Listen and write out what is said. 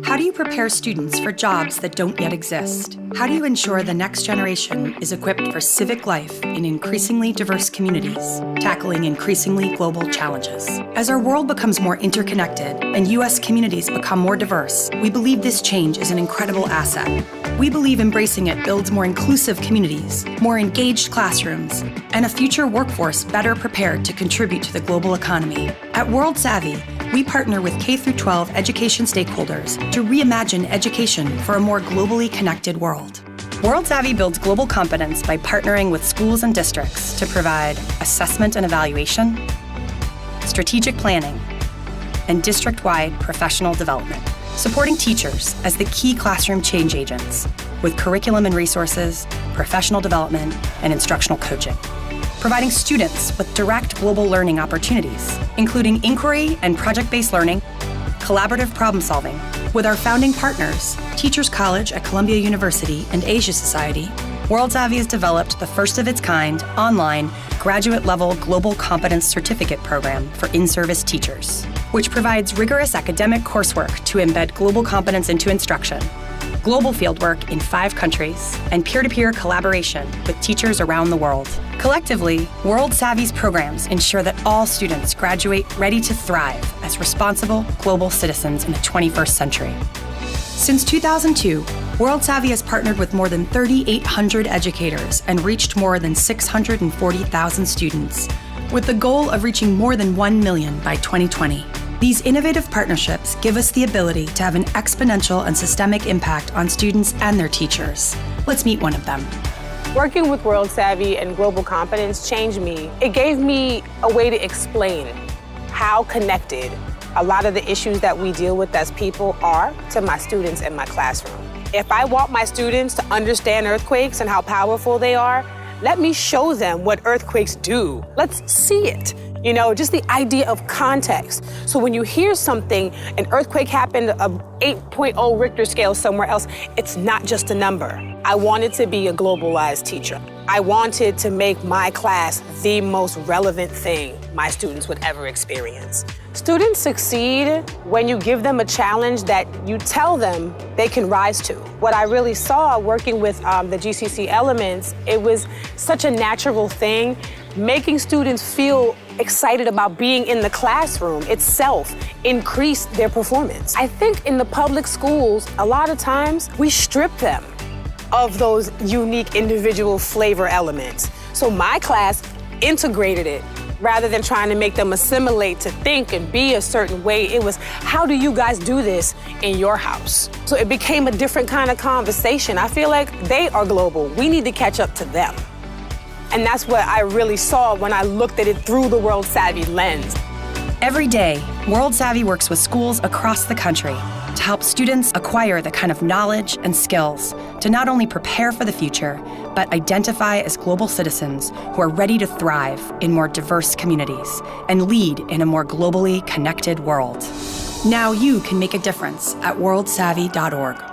How do you prepare students for jobs that don't yet exist? How do you ensure the next generation is equipped for civic life in increasingly diverse communities, tackling increasingly global challenges? As our world becomes more interconnected and U.S. communities become more diverse, we believe this change is an incredible asset. We believe embracing it builds more inclusive communities, more engaged classrooms, and a future workforce better prepared to contribute to the global economy. At World Savvy, we partner with K-12 education stakeholders to reimagine education for a more globally connected world. World Savvy builds global competence by partnering with schools and districts to provide assessment and evaluation, strategic planning, and district-wide professional development, supporting teachers as the key classroom change agents with curriculum and resources, professional development, and instructional coaching. Providing students with direct global learning opportunities, including inquiry and project-based learning, collaborative problem solving. With our founding partners, Teachers College at Columbia University and Asia Society, World Savvy has developed the first of its kind online graduate-level global competence certificate program for in-service teachers, which provides rigorous academic coursework to embed global competence into instruction, global fieldwork in 5 countries, and peer-to-peer collaboration with teachers around the world. Collectively, World Savvy's programs ensure that all students graduate ready to thrive as responsible global citizens in the 21st century. Since 2002, World Savvy has partnered with more than 3,800 educators and reached more than 640,000 students, with the goal of reaching more than 1 million by 2020. These innovative partnerships give us the ability to have an exponential and systemic impact on students and their teachers. Let's meet one of them. Working with World Savvy and Global Competence changed me. It gave me a way to explain how connected a lot of the issues that we deal with as people are to my students in my classroom. If I want my students to understand earthquakes and how powerful they are, let me show them what earthquakes do. Let's see it. You know, just the idea of context. So when you hear something, an earthquake happened, a 8.0 Richter scale somewhere else, it's not just a number. I wanted to be a globalized teacher. I wanted to make my class the most relevant thing my students would ever experience. Students succeed when you give them a challenge that you tell them they can rise to. What I really saw working with the GCC Elements, it was such a natural thing, making students feel excited about being in the classroom itself increased their performance. I think in the public schools, a lot of times we strip them of those unique individual flavor elements. So my class integrated it rather than trying to make them assimilate to think and be a certain way. It was, how do you guys do this in your house? So it became a different kind of conversation. I feel like they are global. We need to catch up to them. And that's what I really saw when I looked at it through the World Savvy lens. Every day, World Savvy works with schools across the country to help students acquire the kind of knowledge and skills to not only prepare for the future, but identify as global citizens who are ready to thrive in more diverse communities and lead in a more globally connected world. Now you can make a difference at worldsavvy.org.